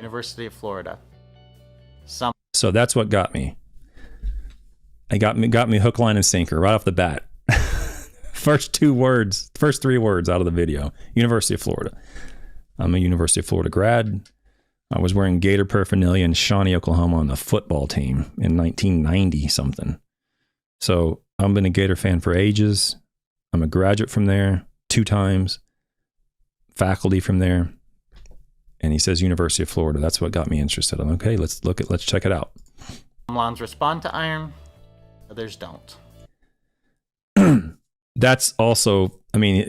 University of Florida. So that's what got me. It got me hook, line, and sinker right off the bat. First 3 words out of the video. University of Florida. I'm a University of Florida grad. I was wearing Gator paraphernalia in Shawnee, Oklahoma on the football team in 1990 something. So I've been a Gator fan for ages. I'm a graduate from there 2 times, faculty from there. And he says University of Florida. That's what got me interested. I'm okay, let's check it out. Some lawns respond to iron, others don't. That's also, I mean,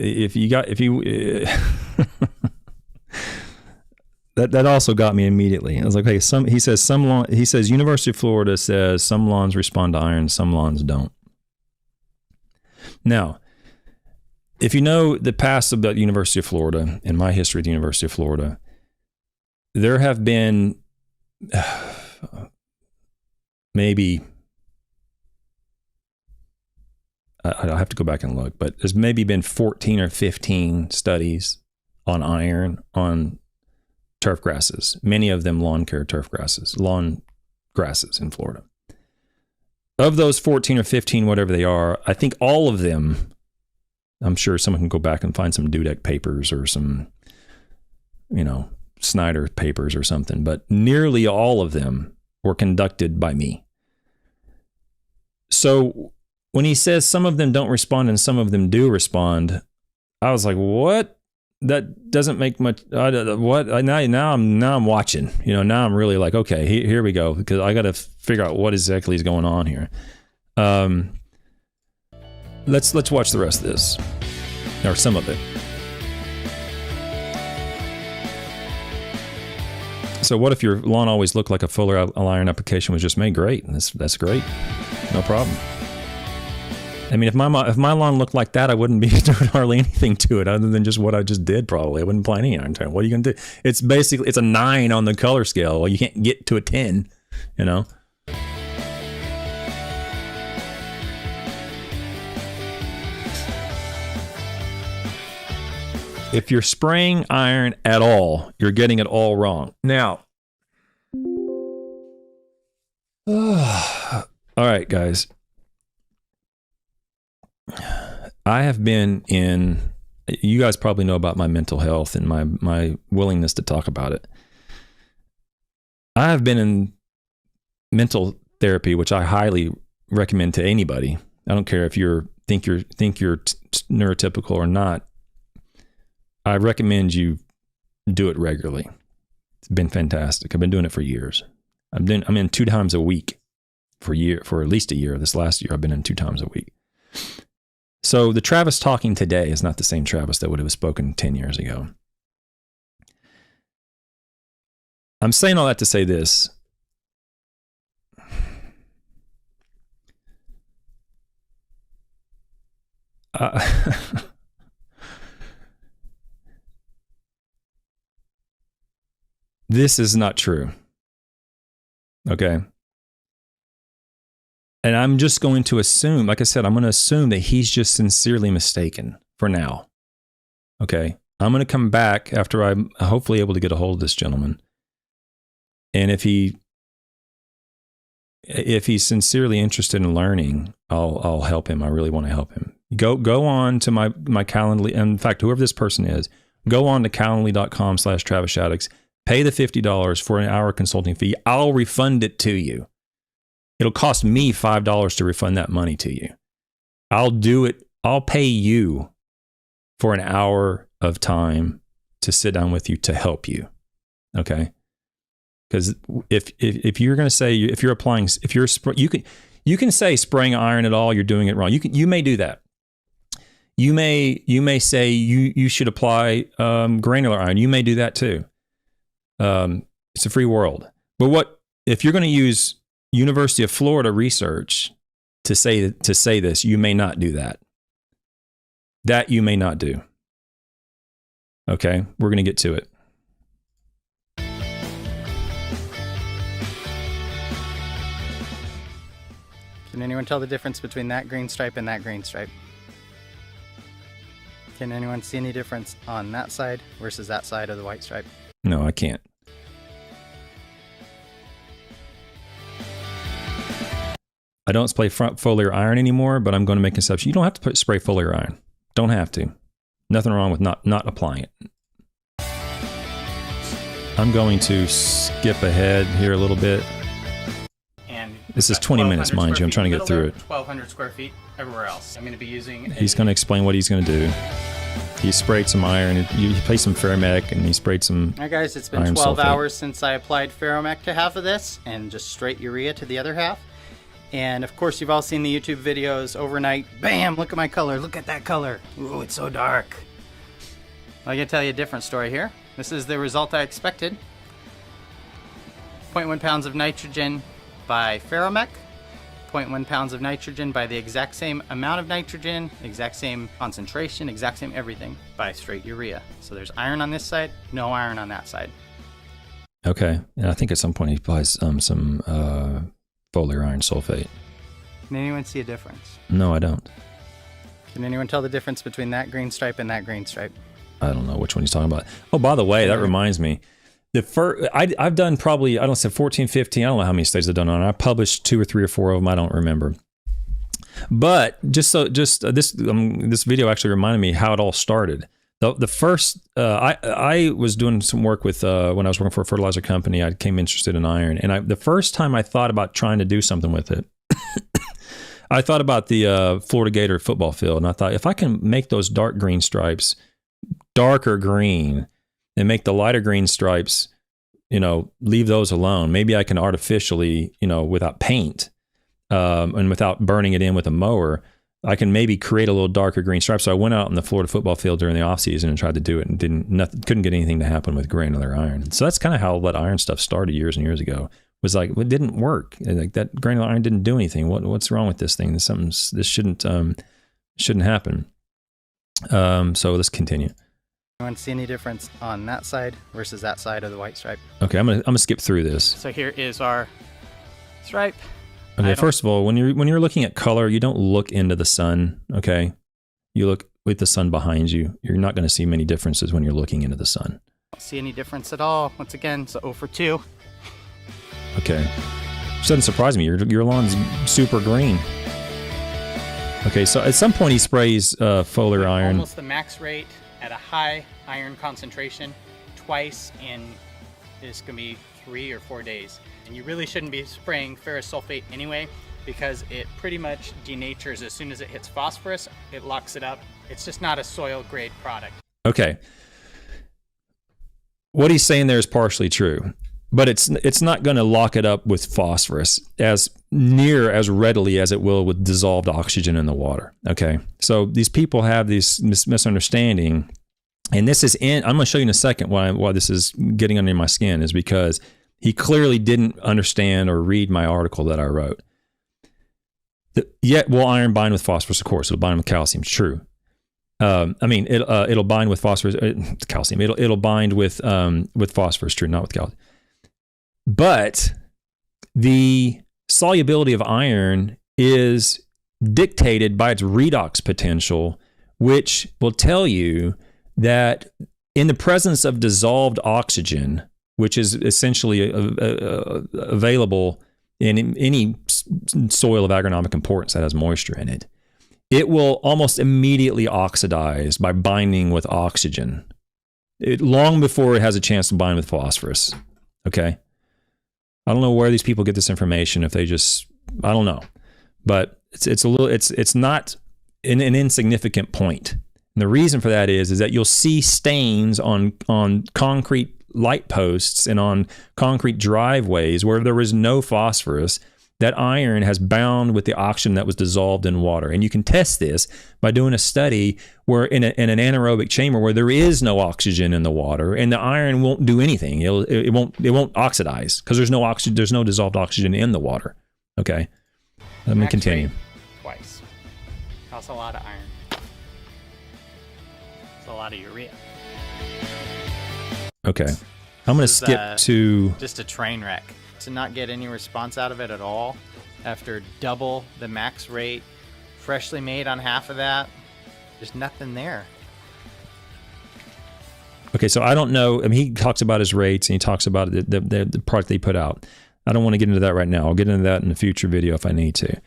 that also got me immediately. I was like, hey, he says University of Florida says some lawns respond to iron, some lawns don't. Now, if you know the past about the University of Florida and my history at the University of Florida, there have been maybe, I'll have to go back and look, but there's maybe been 14 or 15 studies on iron on turf grasses, many of them lawn grasses in Florida. Of those 14 or 15, whatever they are, I think all of them, I'm sure someone can go back and find some Dudek papers or some, Snyder papers or something, but nearly all of them were conducted by me. So when he says some of them don't respond and some of them do respond, I was like, what? That doesn't make much. What? Now I'm watching. Now I'm really like, okay, here we go, because I got to figure out what exactly is going on here. Let's watch the rest of this, or some of it. So what if your lawn always looked like a Foliar iron application was just made? Great. That's great. No problem. I mean, if my lawn looked like that, I wouldn't be doing hardly anything to it other than just what I just did. Probably I wouldn't apply any iron to it. What are you gonna do? It's basically, it's a 9 on the color scale. Well, you can't get to a 10. If you're spraying iron at all, you're getting it all wrong. Now, all right, guys. I have been in, you guys probably know about my mental health and my willingness to talk about it. I have been in mental therapy, which I highly recommend to anybody. I don't care if you think you're neurotypical or not. I recommend you do it regularly. It's been fantastic. I've been doing it for years. I'm in 2 times a week for at least a year. This last year, I've been in 2 times a week. So the Travis talking today is not the same Travis that would have spoken 10 years ago. I'm saying all that to say this. This is not true. Okay. And I'm just going to assume, like I said, I'm going to assume that he's just sincerely mistaken for now. Okay. I'm going to come back after I'm hopefully able to get a hold of this gentleman. And if he's sincerely interested in learning, I'll help him. I really want to help him. Go on to my Calendly. In fact, whoever this person is, go on to calendly.com/Travis Shaddix. Pay the $50 for an hour consulting fee. I'll refund it to you. It'll cost me $5 to refund that money to you. I'll do it. I'll pay you for an hour of time to sit down with you to help you. Okay? Because if you're going to say, if you're applying, you can say spraying iron at all, you're doing it wrong. You may do that. You may say you should apply granular iron. You may do that too. It's a free world. But if you're going to use University of Florida research to say this, you may not do that. That you may not do. Okay, we're going to get to it. Can anyone tell the difference between that green stripe and that green stripe? Can anyone see any difference on that side versus that side of the white stripe? No, I can't. I don't spray foliar iron anymore, but I'm going to make an exception. You don't have to spray foliar iron. Don't have to. Nothing wrong with not applying it. I'm going to skip ahead here a little bit. And this is 20 minutes, mind you. I'm trying to get through it. 1,200 square feet everywhere else. I'm going to be using... He's going to explain what he's going to do. He sprayed some iron. He placed some Ferromec, and he sprayed some All right, guys, it's been 12 hours since I applied Ferromec to half of this, and just straight urea to the other half. And, of course, you've all seen the YouTube videos overnight. Bam! Look at my color. Look at that color. Ooh, it's so dark. Well, I'm going to tell you a different story here. This is the result I expected. 0.1 pounds of nitrogen by Ferromec. 0.1 pounds of nitrogen by the exact same amount of nitrogen, exact same concentration, exact same everything by straight urea. So there's iron on this side, no iron on that side. Okay. And I think at some point he applies some foliar iron sulfate. Can anyone see a difference? No, I don't. Can anyone tell the difference between that green stripe and that green stripe? I don't know which one he's talking about. Oh, by the way, that reminds me. The first, I've done probably, I don't say 14, 15, I don't know how many studies I've done on it. I published 2 or 3 or 4 of them. I don't remember. But this video actually reminded me how it all started. The first, I was doing some work with, when I was working for a fertilizer company, I became interested in iron. And the first time I thought about trying to do something with it, I thought about the Florida Gator football field. And I thought, if I can make those dark green stripes darker green, and make the lighter green stripes, leave those alone. Maybe I can artificially, without paint and without burning it in with a mower, I can maybe create a little darker green stripe. So I went out on the Florida football field during the off season and tried to do it, and couldn't get anything to happen with granular iron. So that's kind of how that iron stuff started years and years ago. Was like, it didn't work. Like that granular iron didn't do anything. What's wrong with this thing? This shouldn't happen. So let's continue. Anyone see any difference on that side versus that side of the white stripe? Okay, I'm gonna skip through this. So here is our stripe. Okay, first of all, when you're looking at color, you don't look into the sun. Okay, you look with the sun behind you. You're not going to see many differences when you're looking into the sun. Don't see any difference at all. Once again, so 0 for 2. Okay, which doesn't surprise me. Your lawn's super green. Okay, so at some point he sprays foliar iron. Almost the max rate at a high iron concentration twice in this can be 3 or 4 days. And you really shouldn't be spraying ferrous sulfate anyway, because it pretty much denatures as soon as it hits phosphorus. It locks it up. It's just not a soil grade product. Okay. What he's saying there is partially true, but it's not going to lock it up with phosphorus as near as readily as it will with dissolved oxygen in the water. Okay. So these people have this misunderstanding, and this is I'm going to show you in a second why this is getting under my skin, is because he clearly didn't understand or read my article that I wrote. Yet will iron bind with phosphorus? Of course, it'll bind with calcium. It's true. It'll bind with phosphorus, calcium. It'll bind with phosphorus. True, not with calcium. But the solubility of iron is dictated by its redox potential, which will tell you that in the presence of dissolved oxygen, which is essentially available in any soil of agronomic importance that has moisture in it, it will almost immediately oxidize by binding with oxygen, long before it has a chance to bind with phosphorus. Okay? I don't know where these people get this information. If they just, I don't know, but it's not an insignificant point. And the reason for that is that you'll see stains on concrete light posts and on concrete driveways where there was no phosphorus. That iron has bound with the oxygen that was dissolved in water. And you can test this by doing a study where in an anaerobic chamber where there is no oxygen in the water, and the iron won't do anything. It won't oxidize because there's no oxygen, there's no dissolved oxygen in the water. Okay. Let me continue. Twice. That's a lot of iron. It's a lot of urea. Okay. I'm going to skip to just a train wreck. To not get any response out of it at all after double the max rate, freshly made on half of that, there's nothing there. Okay, so I don't know. I mean, he talks about his rates and he talks about the product they put out. I don't want to get into that right now. I'll get into that in a future video if I need to.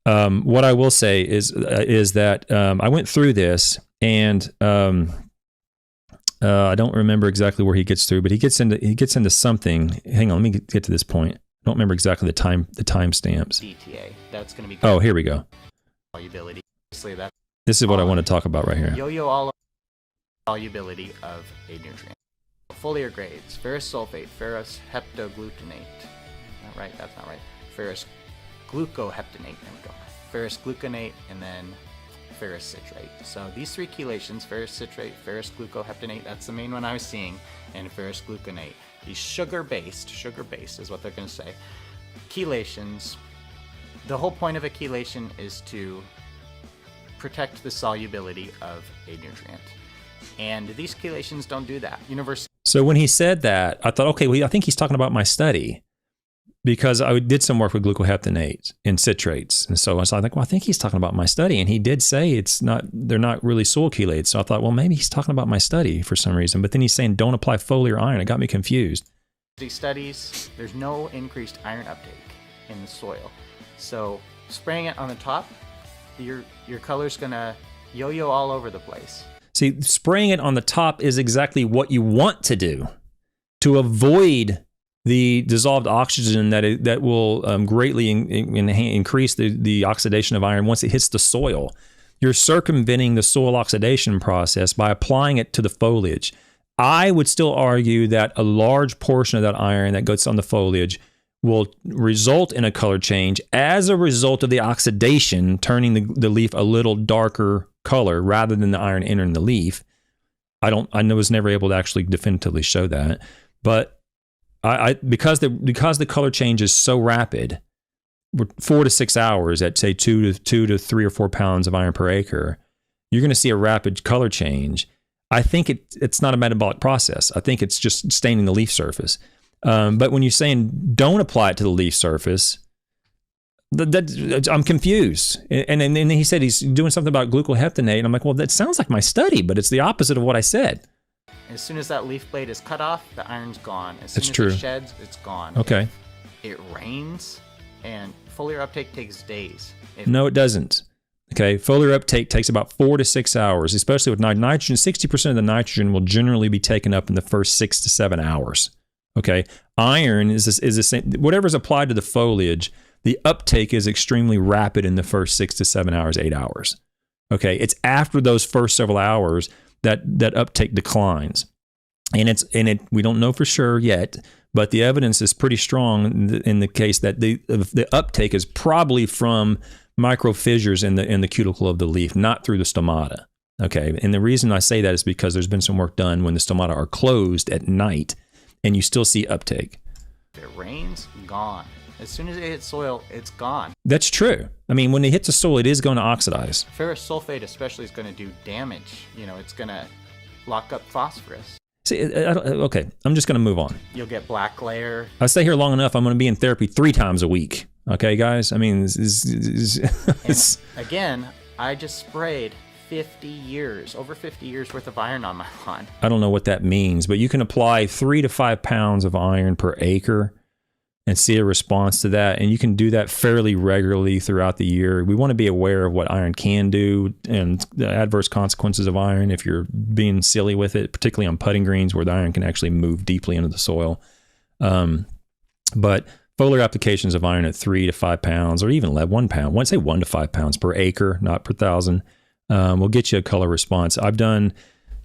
What I will say is that I went through this, and I don't remember exactly where he gets through, but he gets into something. Hang on, let me get to this point. I don't remember exactly the time stamps. DTA. That's going to be. Oh, here we go. Solubility. Obviously, that's This is what I want to talk about right here. yo-yo all over solubility of a nutrient. Foliar grades: ferrous sulfate, ferrous heptaglutamate. Not right. That's not right. Ferrous glucoheptanate. There we go. Ferrous gluconate, and then ferrous citrate. So these three chelations, ferrous citrate, ferrous glucoheptanate, that's the main one I was seeing, and ferrous gluconate. These sugar-based is what they're going to say. Chelations, the whole point of a chelation is to protect the solubility of a nutrient. And these chelations don't do that. So when he said that, I thought, okay, well, I think he's talking about my study, because I did some work with glucoheptanate and citrates. And so I was like, well, I think he's talking about my study. And he did say they're not really soil chelates. So I thought, well, maybe he's talking about my study for some reason. But then he's saying, don't apply foliar iron. It got me confused. These studies, there's no increased iron uptake in the soil. So spraying it on the top, your color's gonna yo-yo all over the place. See, spraying it on the top is exactly what you want to do to avoid the dissolved oxygen that will greatly increase the oxidation of iron once it hits the soil. You're circumventing the soil oxidation process by applying it to the foliage. I would still argue that a large portion of that iron that goes on the foliage will result in a color change as a result of the oxidation, turning the leaf a little darker color rather than the iron entering the leaf. I was never able to actually definitively show that, but because the color change is so rapid, 4 to 6 hours at say 2 to 3 or 4 pounds of iron per acre, you're going to see a rapid color change. I think it's not a metabolic process. I think it's just staining the leaf surface. But when you're saying don't apply it to the leaf surface, I'm confused. And then he said he's doing something about glucoheptanate, and I'm like, well, that sounds like my study, but it's the opposite of what I said. As soon as that leaf blade is cut off, the iron's gone. As soon That's as true. it sheds, it's gone. Okay. It rains, and foliar uptake takes days. No, it doesn't. Okay, foliar uptake takes about 4 to 6 hours, especially with nitrogen. 60% of the nitrogen will generally be taken up in the first 6 to 7 hours. Okay, iron is the same. Whatever's applied to the foliage, the uptake is extremely rapid in the first 6 to 7 hours, 8 hours. Okay, it's after those first several hours that uptake declines, and we don't know for sure yet, but the evidence is pretty strong in the case that the uptake is probably from micro fissures in the cuticle of the leaf, not through the stomata. Okay, and the reason I say that is because there's been some work done when the stomata are closed at night, and you still see uptake. If it rains, gone. As soon as it hits soil, it's gone. That's true. I mean, when it hits the soil, it is going to oxidize. Ferrous sulfate especially is going to do damage. It's going to lock up phosphorus. See, okay, I'm just going to move on. You'll get black layer. I stay here long enough, I'm going to be in therapy 3 times a week. Okay, guys? I mean, And again, I just sprayed over 50 years worth of iron on my lawn. I don't know what that means, but you can apply 3 to 5 pounds of iron per acre and see a response to that. And you can do that fairly regularly throughout the year. We want to be aware of what iron can do and the adverse consequences of iron if you're being silly with it, particularly on putting greens where the iron can actually move deeply into the soil. But foliar applications of iron at 3 to 5 pounds, or even 1 pound, say 1 to 5 pounds per acre, not per thousand, will get you a color response. I've done,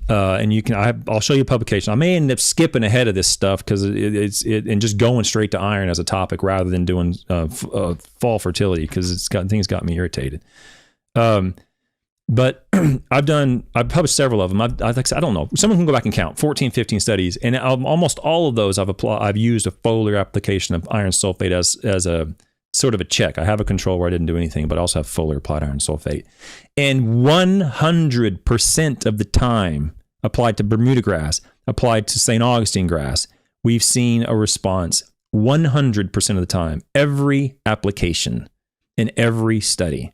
and I'll show you a publication. I may end up skipping ahead of this stuff because and just going straight to iron as a topic rather than doing fall fertility, because things got me irritated. But I've published several of them. I don't know. Someone can go back and count 14, 15 studies, and almost all of those I've used a foliar application of iron sulfate as a sort of a check. I have a control where I didn't do anything, but I also have foliar applied iron sulfate. And 100% of the time, applied to Bermuda grass, applied to St. Augustine grass, we've seen a response 100% of the time, every application in every study.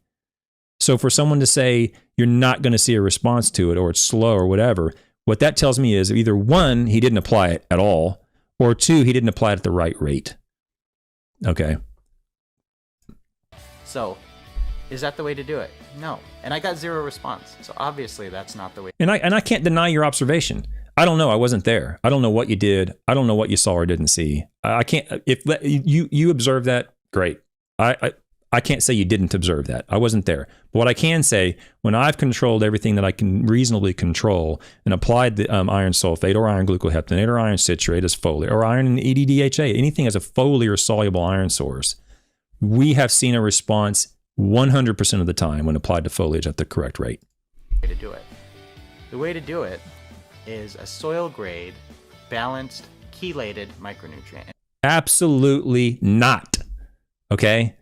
So for someone to say you're not going to see a response to it, or it's slow or whatever, what that tells me is either 1, he didn't apply it at all, or 2, he didn't apply it at the right rate. Okay. So Is that the way to do it? No. And I got zero response. So obviously that's not the way. And I can't deny your observation. I don't know. I wasn't there. I don't know what you did. I don't know what you saw or didn't see. I can't. If you observed that, great. I can't say you didn't observe that. I wasn't there. But what I can say, when I've controlled everything that I can reasonably control and applied the iron sulfate or iron glucoheptanate or iron citrate as foliar or iron and EDDHA, anything as a foliar soluble iron source, we have seen a response 100% of the time when applied to foliage at the correct rate. To do it. The way to do it is a soil grade, balanced, chelated micronutrient. Absolutely not. Okay?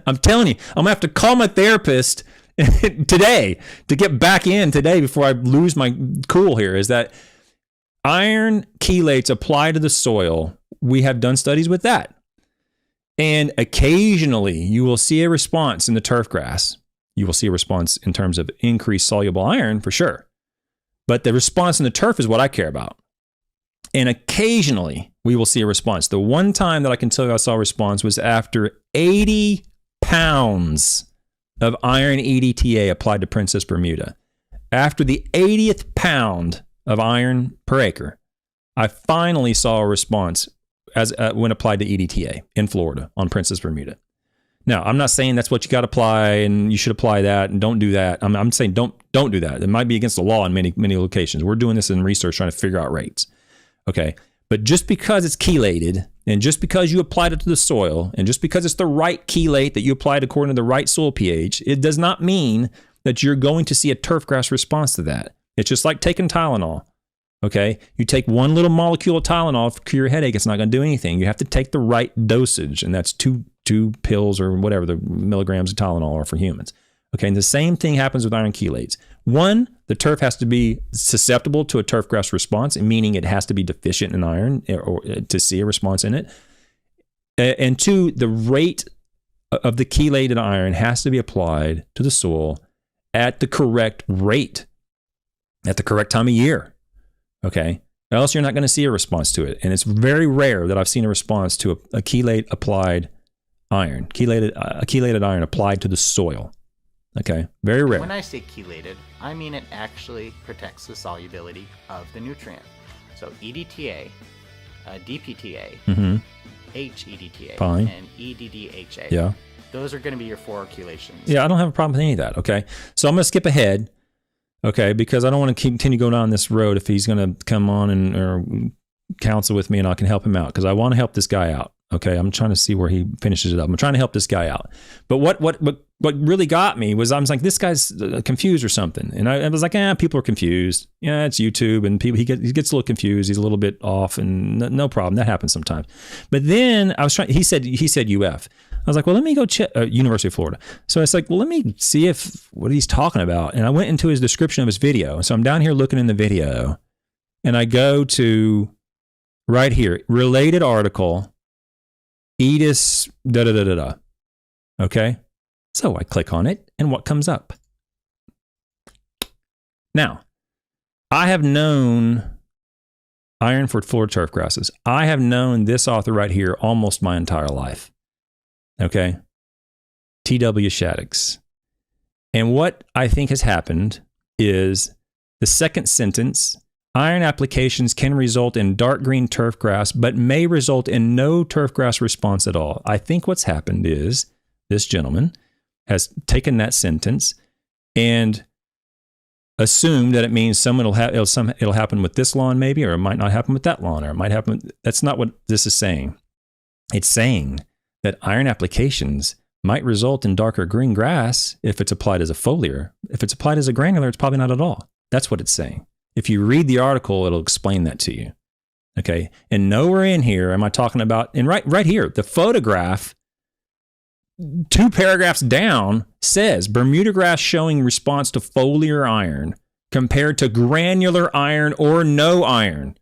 I'm telling you, I'm gonna have to call my therapist today to get back in today before I lose my cool here. Is that iron chelates apply to the soil? We have done studies with that. And occasionally you will see a response in the turfgrass. You will see a response in terms of increased soluble iron for sure. But the response in the turf is what I care about. And occasionally we will see a response. The one time that I can tell you I saw a response was after 80 pounds of iron EDTA applied to Princess Bermuda. After the 80th pound of iron per acre, I finally saw a response as when applied to EDTA in Florida on Princess Bermuda. Now, I'm not saying that's what you got to apply and you should apply that and don't do that. I'm saying don't do that. It might be against the law in many locations. We're doing this in research trying to figure out rates. Okay. But just because it's chelated and just because you applied it to the soil and just because it's the right chelate that you applied according to the right soil pH, it does not mean that you're going to see a turfgrass response to that. It's just like taking Tylenol. Okay. You take one little molecule of Tylenol to cure your headache. It's not going to do anything. You have to take the right dosage, and that's two pills or whatever the milligrams of Tylenol are for humans. Okay. And the same thing happens with iron chelates. One, the turf has to be susceptible to a turfgrass response, meaning it has to be deficient in iron or to see a response in it. And two, the rate of the chelated iron has to be applied to the soil at the correct rate, at the correct time of year. Okay. Or else you're not going to see a response to it. And it's very rare that I've seen a response to a chelate applied iron, a chelated iron applied to the soil. Okay, very rare. When I say chelated, I mean it actually protects the solubility of the nutrient. So EDTA, DPTA, HEDTA, fine, and EDDHA. Yeah. Those are going to be your four chelations. Yeah, I don't have a problem with any of that. Okay, so I'm going to skip ahead. Okay, because I don't want to continue going down this road if he's going to come on and or counsel with me and I can help him out because I want to help this guy out. Okay, I'm trying to see where he finishes it up. I'm trying to help this guy out. But what really got me was I was like, this guy's confused or something. And I was like, people are confused. Yeah, it's YouTube and people. He gets a little confused. He's a little bit off, and no problem. That happens sometimes. But then I was trying. He said UF. I was like, well, let me go check University of Florida. So it's like, well, let me see what he's talking about. And I went into his description of his video. So I'm down here looking in the video, and I go to right here, related article. Edis, da-da-da-da-da. Okay? So I click on it, and what comes up? Now, I have known iron for Florida turf grasses. I have known this author right here almost my entire life. Okay? T.W. Shaddix. And what I think has happened is the second sentence, iron applications can result in dark green turfgrass, but may result in no turfgrass response at all. I think what's happened is this gentleman has taken that sentence and assumed that it means it'll happen with this lawn maybe, or it might not happen with that lawn, or it might happen. That's not what this is saying. It's saying that iron applications might result in darker green grass if it's applied as a foliar. If it's applied as a granular, it's probably not at all. That's what it's saying. If you read the article, it'll explain that to you. Okay. And nowhere in here am I talking about, and right here, the photograph, 2 paragraphs down says Bermuda grass showing response to foliar iron compared to granular iron or no iron.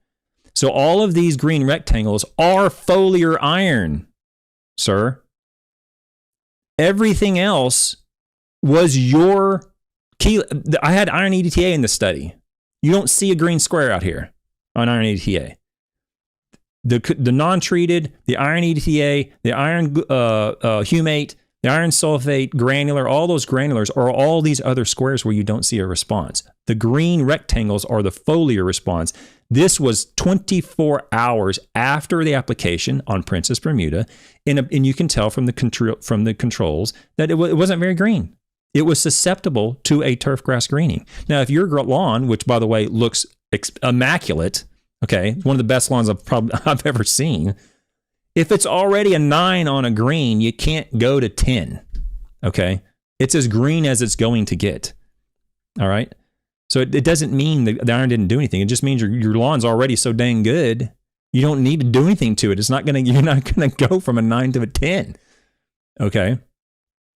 So all of these green rectangles are foliar iron, sir. Everything else was your key. I had iron EDTA in the study. You don't see a green square out here on iron EDTA. The non-treated, the iron EDTA, the iron humate, The iron sulfate, granular, all those granulars are all these other squares where you don't see a response. The green rectangles are the foliar response. This was 24 hours after the application on Princess Bermuda, and you can tell from the controls that it wasn't very green. It was susceptible to a turfgrass greening. Now, if your lawn, which by the way looks immaculate, okay, one of the best lawns I've ever seen, if it's already a 9 on a green, you can't go to 10. Okay, it's as green as it's going to get. All right. So it doesn't mean the iron didn't do anything. It just means your lawn's already so dang good, you don't need to do anything to it. You're not gonna go from a 9 to a 10. Okay.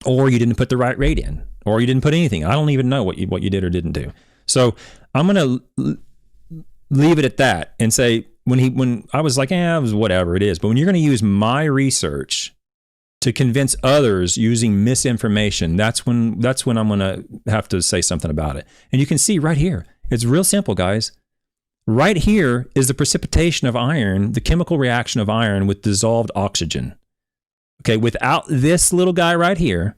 Or you didn't put the right rate in, or you didn't put anything. I don't even know what you did or didn't do. So I'm gonna leave it at that and say when I was like, it was whatever it is. But when you're gonna use my research to convince others using misinformation, that's when I'm gonna have to say something about it. And you can see right here, it's real simple, guys. Right here is the precipitation of iron, the chemical reaction of iron with dissolved oxygen. Okay, without this little guy right here,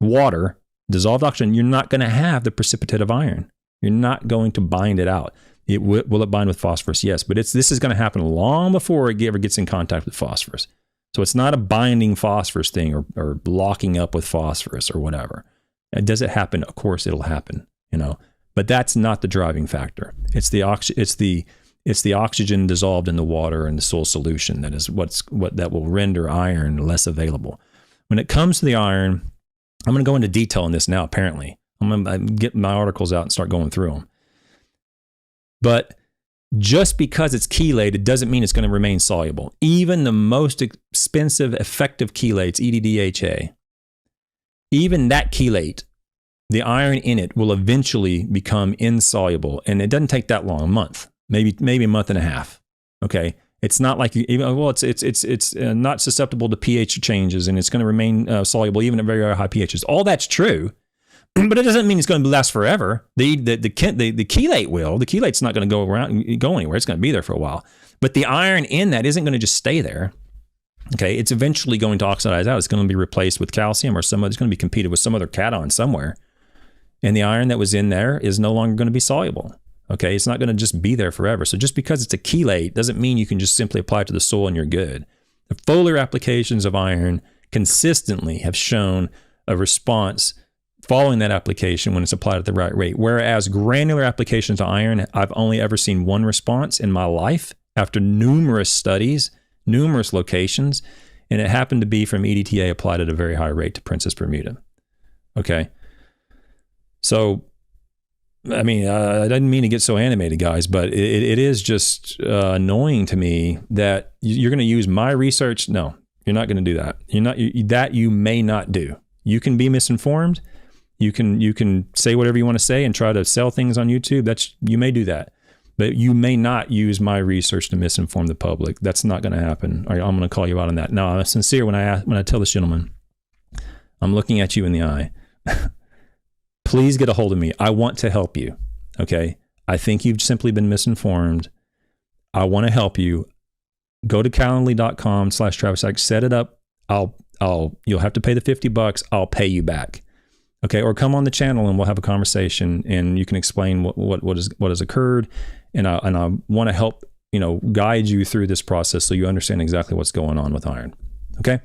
water, dissolved oxygen, you're not going to have the precipitate of iron. You're not going to bind it out. Will it bind with phosphorus? Yes, but this is going to happen long before it ever gets in contact with phosphorus. So it's not a binding phosphorus thing or locking up with phosphorus or whatever. Does it happen? Of course it'll happen, but that's not the driving factor. It's the oxygen dissolved in the water and the soil solution that is that will render iron less available. When it comes to the iron, I'm going to go into detail on this now, apparently. I'm going to get my articles out and start going through them. But just because it's chelated doesn't mean it's going to remain soluble. Even the most expensive, effective chelates, EDDHA, even that chelate, the iron in it will eventually become insoluble. And it doesn't take that long, a month. Maybe a month and a half. Okay, it's not like it's not susceptible to pH changes, and it's going to remain soluble even at very, very high pHs. All that's true, but it doesn't mean it's going to last forever. The chelate will. The chelate's not going to go anywhere. It's going to be there for a while. But the iron in that isn't going to just stay there. Okay, it's eventually going to oxidize out. It's going to be replaced with calcium or it's going to be competed with some other cation somewhere, and the iron that was in there is no longer going to be soluble. Okay, it's not going to just be there forever. So just because it's a chelate doesn't mean you can just simply apply it to the soil and you're good. The foliar applications of iron consistently have shown a response following that application when it's applied at the right rate. Whereas granular applications of iron, I've only ever seen one response in my life after numerous studies, numerous locations, and it happened to be from EDTA applied at a very high rate to Princess Bermuda. Okay, so I mean, I didn't mean to get so animated, guys, but it is just annoying to me that you're going to use my research. No, you're not going to do that. You may not do. You can be misinformed. You can say whatever you want to say and try to sell things on YouTube. You may do that, but you may not use my research to misinform the public. That's not going to happen. I'm going to call you out on that. No, I'm sincere when I tell this gentleman, I'm looking at you in the eye. Please get a hold of me. I want to help you. Okay. I think you've simply been misinformed. I want to help you. Go to calendly.com/Travis. Set it up. You'll have to pay the $50. I'll pay you back. Okay. Or come on the channel and we'll have a conversation and you can explain what has occurred. And I want to help, guide you through this process so you understand exactly what's going on with iron. Okay.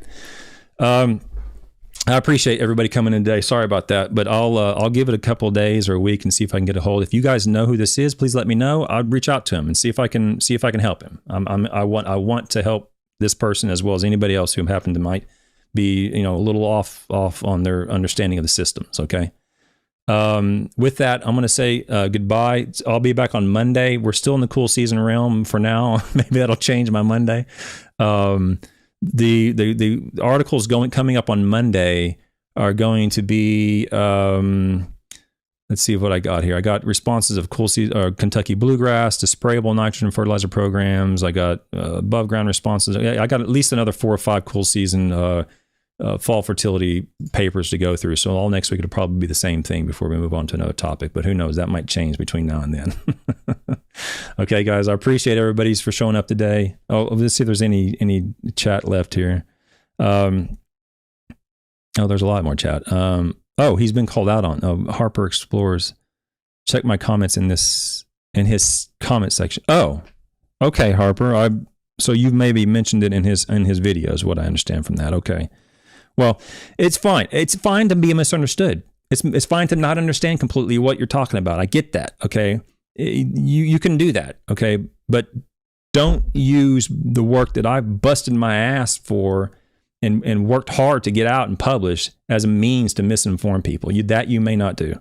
I appreciate everybody coming in today. Sorry about that, but I'll give it a couple of days or a week and see if I can get a hold. If you guys know who this is, please let me know. I'll reach out to him and see if I can help him. I want to help this person as well as anybody else who might be a little off on their understanding of the systems. Okay. With that, I'm going to say goodbye. I'll be back on Monday. We're still in the cool season realm for now. Maybe that'll change my Monday. The articles coming up on Monday are going to be let's see what I got here. I got responses of cool season Kentucky bluegrass to sprayable nitrogen fertilizer programs. I got above ground responses. I got at least another 4 or 5 cool season fall fertility papers to go through. So all next week it'll probably be the same thing before we move on to another topic. But who knows? That might change between now and then. Okay, guys, I appreciate everybody's for showing up today. Oh, let's see if there's any chat left here. Oh, there's a lot more chat. Oh, he's been called out on. Harper explores. Check my comments in his comment section. Oh, okay, Harper. So you've maybe mentioned it in his videos. What I understand from that. Okay. Well, it's fine. It's fine to be misunderstood. It's fine to not understand completely what you're talking about. I get that. Okay. You can do that. Okay. But don't use the work that I've busted my ass for and worked hard to get out and publish as a means to misinform people. You may not do.